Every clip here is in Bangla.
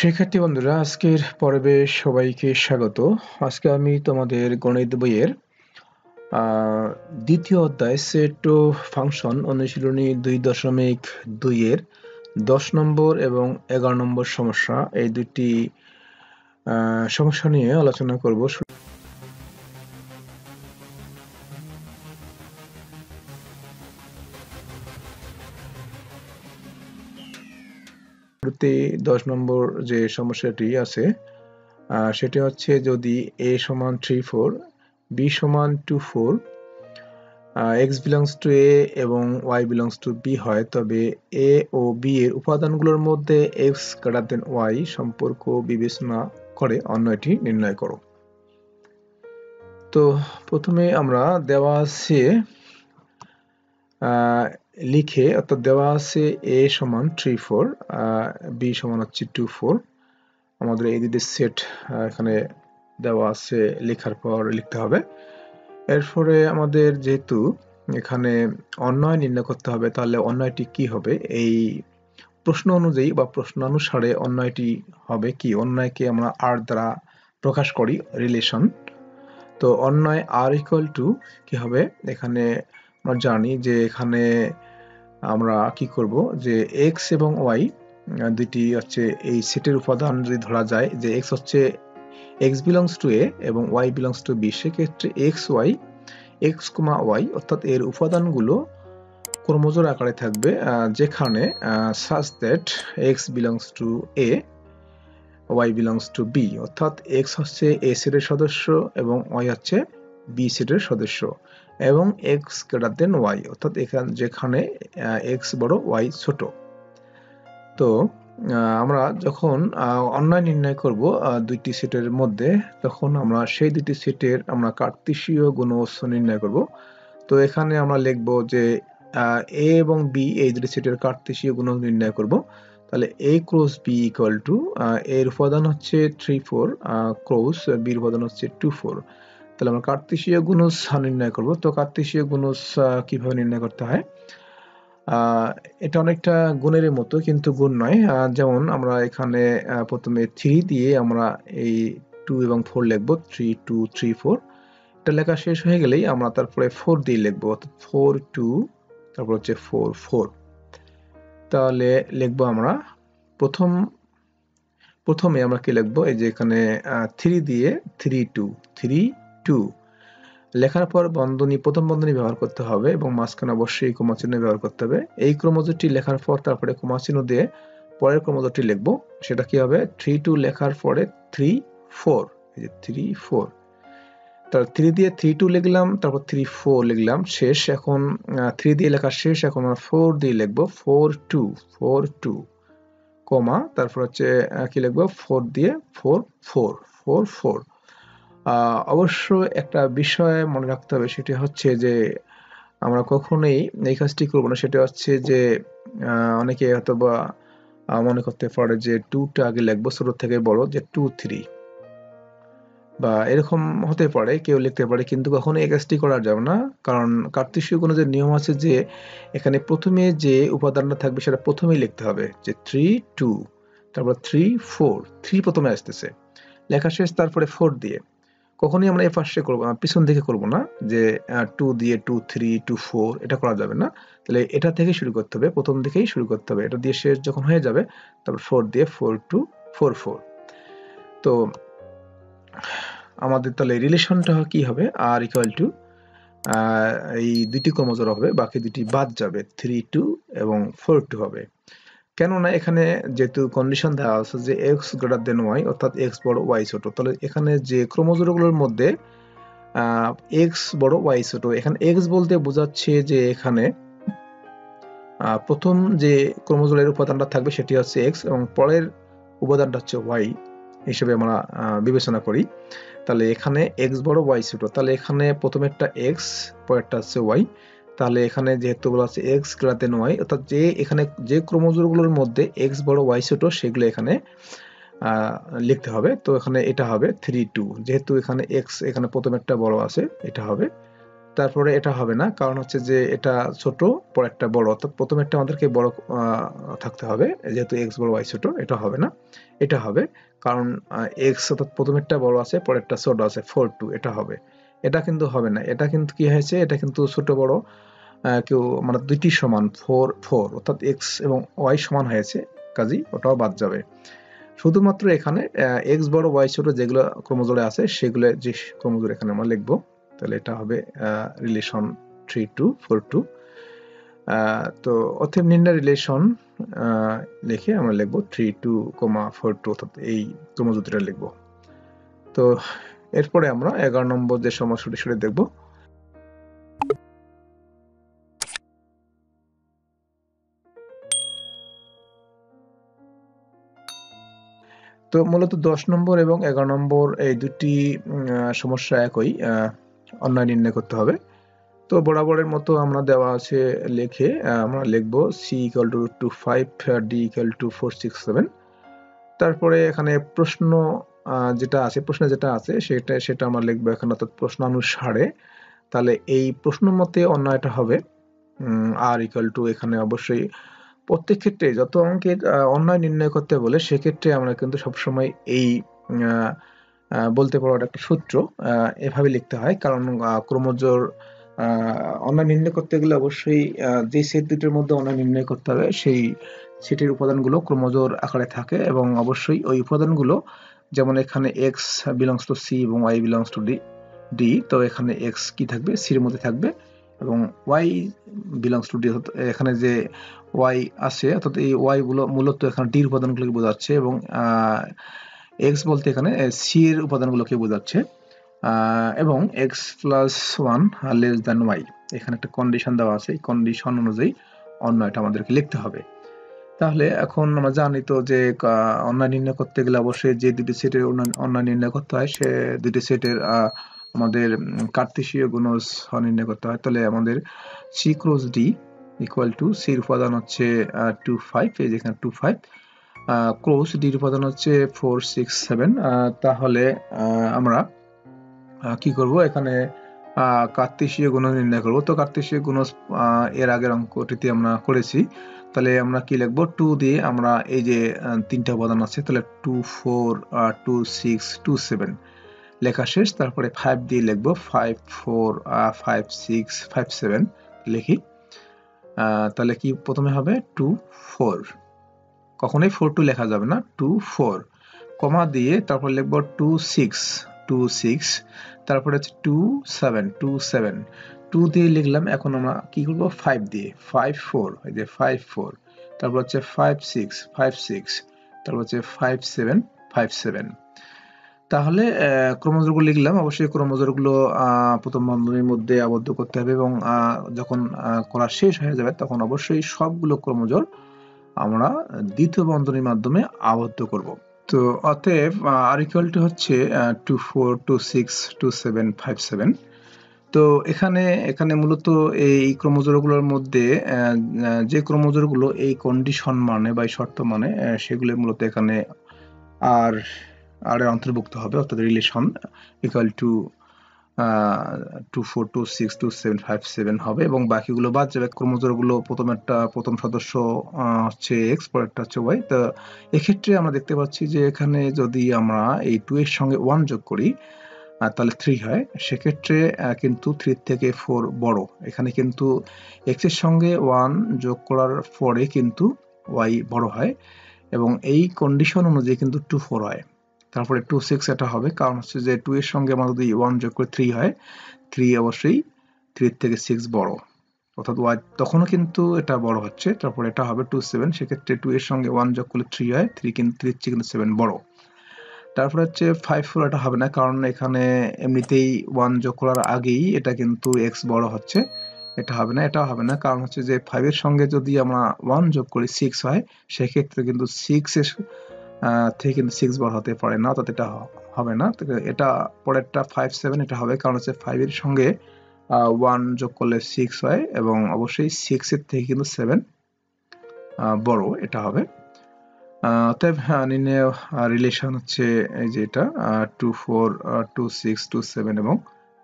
শিক্ষার্থী বন্ধুরা, আজকের পর্বে সবাইকে স্বাগত। আজকে আমি তোমাদের গণিত বইয়ের দ্বিতীয় অধ্যায় সেট ও ফাংশন অনুশীলনী 2.2 এর 10 নম্বর এবং 11 নম্বর সমস্যা, এই দুটি সমস্যা নিয়ে আলোচনা করব। শুরুতে 10 নম্বর যে সমস্যাটি আছে সেটি হচ্ছে, যদি a সমান 3 4, b সমান 2 4, x belongs to a এবং y belongs to b হয়, তবে a ও b এর উপাদানগুলোর মধ্যে x greater than y সম্পর্ক বিবেচনা করে অন্যটি নির্ণয় করো। তো প্রথমে আমরা দেওয়া আছে লিখে, অর্থাৎ দেওয়া আছে a সমান 3 4, b সমান হচ্ছে 2 4। আমাদের এই দুটি সেট এখানে দেওয়া আছে, লেখার পর লিখতে হবে। এরপরে আমাদের যেহেতু এখানে অন্যয় নির্ণয় করতে হবে, তাহলে অন্যয়টি কি হবে? এই প্রশ্ন অনুযায়ী বা প্রশ্নানুসারে অন্যয়টি হবে কি? অন্যয়কে আমরা আর দ্বারা প্রকাশ করি, রিলেশন। তো অন্যয় আর ইকুয়াল টু কি হবে? এখানে আমরা জানি যে এখানে আমরা কি করব, যে এক্স এবং ওয়াই দুটি হচ্ছে এই সেটের উপাদান যদি ধরা যায় যে এক্স হচ্ছে এক্স বিলংস টু এ এবং ওয়াই বিলংস টু বি, সেক্ষেত্রে x y, x comma y অর্থাৎ এর উপাদানগুলো ক্রমজোড় আকারে থাকবে, যেখানে such that x belongs to A, y belongs to B, অর্থাৎ এক্স হচ্ছে এ সেটের সদস্য এবং ওয়াই হচ্ছে বি সেটের সদস্য, এবং এক্স গ্রেটার দেন ওয়াই, অর্থাৎ যেখানে এক্স বড় ওয়াই ছোট। তো আমরা যখন অন্যয় নির্ণয় করব দুইটি সেটের মধ্যে, তখন আমরা সেই দুটি সেটের আমরা কার্তেশীয় গুণফল নির্ণয় করব। তো এখানে আমরা লিখব যে এ এবং বি এই দুটি সেটের কার্তেশীয় গুণফল নির্ণয় করব। তাহলে a cross b equal to, এর উপাদান হচ্ছে 3 4 ক্রস b এর উপাদান হচ্ছে 2 4। তাহলে আমরা কার্তেশীয় গুণফল নির্ণয় করব। তো কার্তেশীয় গুণফল কিভাবে নির্ণয় করতে হয়? এটা অনেকটা গুণের মতো, কিন্তু গুণ নয়। যেমন আমরা এখানে প্রথমে 3 দিয়ে আমরা এই 2 এবং 4 লিখব, 3 2 3 4। এটা লেখা শেষ হয়ে গেলেই আমরা তারপরে 4 দিয়ে লিখব, অর্থাৎ 4 2, তারপর হচ্ছে 4 4। তাহলে লিখব আমরা প্রথমে আমরা কি লিখব, এই যে এখানে 3 দিয়ে 3 2 3 2 লেখার পর প্রথম বন্ধনী ব্যবহার করতে হবে এবং মাঝখানে অবশ্যই কমা চিহ্ন ব্যবহার করতে হবে। এই ক্রমজোড়টি লেখার পর তারপরে কমা চিহ্ন দিয়ে পরের ক্রমজোড়টি লিখব। সেটা কি হবে? 3 2 লেখার পরে 3 4, এই যে 3 4। তারপর 3 দিয়ে 3 2 লিখলাম, তারপর 3 4 লিখলাম, শেষ। এখন 3 দিয়ে লেখা শেষ, এখন আমরা 4 দিয়ে লিখব, 4 2 4 2 কমা, তারপর হচ্ছে কি লিখব, 4 দিয়ে 4 4 4 4। অবশ্য একটা বিষয় মনে রাখতে হবে, সেটি হচ্ছে যে আমরা কখনোই এই কাজটি করব না। সেটা হচ্ছে যে অনেকে হয়তো বা মনে করতে পারে যে 2টা আগে লিখবো, ছোট থেকে বড়, যে 2 3 বা এরকম হতে পারে, কেউ লিখতে পারে, কিন্তু কখনো এই কাজটি করা যাবে না। কারণ কার্তেশীয় গুণের যে নিয়ম আছে যে এখানে প্রথমে যে উপাদানটা থাকবে সেটা প্রথমেই লিখতে হবে, যে 3 2, তারপর 3 4, 3 প্রথমে আসতেছে, লেখা শেষ, তারপরে 4 দিয়ে। কখনোই আমরা এই পাশে করব না, পিছন দিকে করব না, যে 2 দিয়ে 2 3 2 4, এটা করা যাবে না। তাহলে এটা থেকে শুরু করতে হবে, প্রথম দিকেই শুরু করতে হবে। এটা দিয়ে শেষ যখন হয়ে যাবে, তারপর 4 দিয়ে 4 2 4 4। তো আমাদের তাহলে রিলেশনটা কি হবে? আর ইকুয়াল টু, এই দুটি ক্রমজোড় হবে, বাকি দুটি বাদ যাবে, 3 2 এবং 4 2 হবে। কেননা এখানে যেহেতু কন্ডিশন দেওয়া আছে যে x গ্রেটার দেন y, অর্থাৎ x বড় y ছোট, তাহলে এখানে যে ক্রমজোড়গুলোর মধ্যে x বড় y ছোট, এখানে x বলতে বোঝাচ্ছে যে এখানে প্রথম যে ক্রমজোড়ের উপাদানটা থাকবে সেটি হচ্ছে x এবং পরের উপাদানটা হচ্ছে y হিসেবে আমরা বিবেচনা করি। তাহলে এখানে x বড় y ছোট, তাহলে এখানে প্রথমেরটা x, পরেরটা হচ্ছে y। তাহলে এখানে যেহেতু বলা আছে x গ্রেটার দেন y, অর্থাৎ যে এখানে যে ক্রমজোড়গুলোর মধ্যে x বড় y ছোট সেগুলো এখানে লিখতে হবে। তো এখানে এটা হবে 3 2, যেহেতু এখানে x এখানে প্রথমেরটা বড় আছে, এটা হবে। তারপরে এটা হবে না, কারণ হচ্ছে যে এটা ছোট পরেরটা বড়, অর্থাৎ প্রথমেরটা আমাদেরকে বড় থাকতে হবে, যেহেতু x বড় y ছোট। এটা হবে না, এটা হবে, কারণ x অর্থাৎ প্রথমেরটা বড় আছে পরেরটা ছোট আছে 4 2, এটা হবে। এটা কিন্তু হবে না, এটা কিন্তু কি হয়েছে, এটা কিন্তু ছোট বড় কেউ মানে দুইটি সমান 4 4, অর্থাৎ x এবং y সমান হয়েছে, কাজেই ওটাও বাদ যাবে। শুধুমাত্র এখানে x বড় y ছোট যেগুলো ক্রমজোড়ে আছে সেগুলো যে ক্রমজোড় এখানে আমরা লিখবো। তাহলে এটা হবে রিলেশন 3 2 4 2। তো অতএব নির্ণয় রিলেশন লিখে আমরা লিখবো 3 2, 4 2, অর্থাৎ এই ক্রমজোড়টা লিখবো। তো এরপরে আমরা 11 নম্বর যে সমস্যাটি সেটা দেখবো। তো মূলত 10 নম্বর এবং 11 নম্বর এই দুটি সমস্যা একই, অন্যায় নির্ণয় করতে হবে। তো বরাবরের মতো আমরা দেওয়া আছে লিখে আমরা লিখব c = 5, d = 4 6 7। তারপরে এখানে প্রশ্ন প্রশ্নে যেটা আছে সেটা আমরা লিখবো এখানে, অর্থাৎ প্রশ্নানুসারে। তাহলে এই প্রশ্ন মতে অন্যায়টা হবে r = এখানে অবশ্যই প্রত্যেক ক্ষেত্রে যত অঙ্কের অন্যায় নির্ণয় করতে বলে সেক্ষেত্রে আমরা কিন্তু সবসময় এই বলতে পারো একটা সূত্র এভাবে লিখতে হয়, কারণ ক্রমজোড় অন্যায় নির্ণয় করতে গেলে অবশ্যই যে সেট দুটোর মধ্যে অন্যায় নির্ণয় করতে হবে সেই সেটের উপাদানগুলো ক্রমজোড় আকারে থাকে, এবং অবশ্যই ওই উপাদানগুলো, যেমন এখানে x belongs to c এবং y belongs to d, তো এখানে x কি থাকবে, c এর মধ্যে থাকবে, এবং y belongs to d, এখানে যে y আছে অর্থাৎ এই y গুলো মূলত এখানে d এর উপাদানগুলোকে বোঝাচ্ছে, এবং x বলতে এখানে c এর উপাদানগুলোকে বোঝাচ্ছে, এবং x + 1 < y, এখানে একটা কন্ডিশন দেওয়া আছে, এই কন্ডিশন অনুযায়ী অন্যটা আমাদেরকে লিখতে হবে। তাহলে এখন আমরা জানি তো যে অন্যায় নির্ণয় করতে গেলে অবশ্যই যে দুটি সেটের অন্যায় নির্ণয় করতে হয় সে দুটি সেটের আমাদের কার্তেশীয় গুণজ নির্ণয় করতে হয়। তাহলে আমাদের c × d = c এর উপাদান হচ্ছে 2 5, এই যেখানে 2 5, ক্রস d এর উপাদান হচ্ছে 4 6 7। তাহলে আমরা কি করব, এখানে কার্তেশীয় গুণজ নির্ণয় করব। তো কার্তেশীয় গুণজ এর আগের অঙ্কটিতে আমরা করেছি। তাহলে আমরা কি লিখব, 2 দিয়ে আমরা এই যে তিনটা উপাদান আছে, তাহলে 2 4 2 6 2 7 লেখা শেষ। তারপরে 5 দিয়ে লিখব, 5 4 5 6 5 7 লিখি। তাহলে কি প্রথমে হবে 2 4, কখনোই 4 2 লেখা যাবে না, 2 4, কমা দিয়ে তারপর লিখব 2 6 2 6, তারপরে হচ্ছে 2 7 2 7, 2 দিয়ে লিখলাম। এখন আমরা কি করব, 5 দিয়ে 5 4, এই যে 5 4, তারপর হচ্ছে 5 6 5 6, তারপর হচ্ছে 5 7 5 7। তাহলে ক্রমজোড়গুলো লিখলাম। অবশ্যই ক্রমজোড়গুলো প্রথম বন্ধনীর মধ্যে আবদ্ধ করতে হবে, এবং যখন করা শেষ হয়ে যাবে তখন অবশ্যই সবগুলো ক্রমজোড় আমরা দ্বিতীয় বন্ধনীর মাধ্যমে আবদ্ধ করব। তো অতএব r = হচ্ছে 2 4 2 6 2 7 5 7। তো এখানে মূলত এই ক্রমজোড়গুলোর মধ্যে যে ক্রমজোড়গুলো এই কন্ডিশন মানে বা শর্ত মানে সেগুলো মূলত এখানে আর এর অন্তর্ভুক্ত হবে, অর্থাৎ রিলেশন = 2 4 2 6 2 7 5 7 হবে, এবং বাকিগুলো বাদ যাবে। ক্রমজোড়গুলো প্রথম সদস্য হচ্ছে x, পরেরটা হচ্ছে y। তো এক্ষেত্রে আমরা দেখতে পাচ্ছি যে এখানে যদি আমরা এই 2 এর সঙ্গে 1 যোগ করি তাহলে 3 হয়, সেক্ষেত্রে কিন্তু 3 থেকে 4 বড়। এখানে কিন্তু x এর সঙ্গে 1 যোগ করার পরে কিন্তু y বড় হয়, এবং এই কন্ডিশন অনুযায়ী কিন্তু 2 4 হয়। তারপরে 2 6 এটা হবে, কারণ হচ্ছে যে 2 এর সঙ্গে আমরা যদি 1 যোগ করে 3 হয়, 3 অবশ্যই 3 থেকে 6 বড়, অর্থাৎ y তখনও কিন্তু এটা বড় হচ্ছে। তারপর এটা হবে 2 7, সেক্ষেত্রে 2 এর সঙ্গে 1 যোগ করলে 3 হয়, 3 কিন্তু 3 থেকে 7 বড়। তারপর হচ্ছে 5 4, এটা হবে না, কারণ এখানে এমনিতেই 1 যোগ করার আগেই এটা কিন্তু x বড় হচ্ছে, এটা হবে না। এটাও হবে না, কারণ হচ্ছে যে 5 এর সঙ্গে যদি আমরা 1 যোগ করি 6 হয়, সেক্ষেত্রে কিন্তু 6 এর থেকে কিন্তু 6 বড় হতে পারে না, অর্থাৎ এটা হবে না। এটা পরেরটা 5 7, এটা হবে, কারণ হচ্ছে 5 এর সঙ্গে 1 যোগ করলে 6 হয়, এবং অবশ্যই 6 এর থেকে কিন্তু 7 বড়, এটা হবে। অতএব নির্ণয় রিলেশন হচ্ছে এই যে এটা 2 4 2 6 2 7 এবং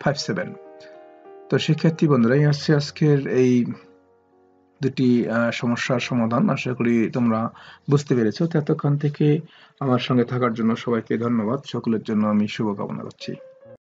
5 7। তো শিক্ষার্থী বন্ধুরা, এই হচ্ছে আজকের এই দুটি সমস্যার সমাধান। আশা করি তোমরা বুঝতে পেরেছো। তো এতক্ষণ থেকে আমার সঙ্গে থাকার জন্য সবাইকে ধন্যবাদ। সকলের জন্য আমি শুভকামনা করছি।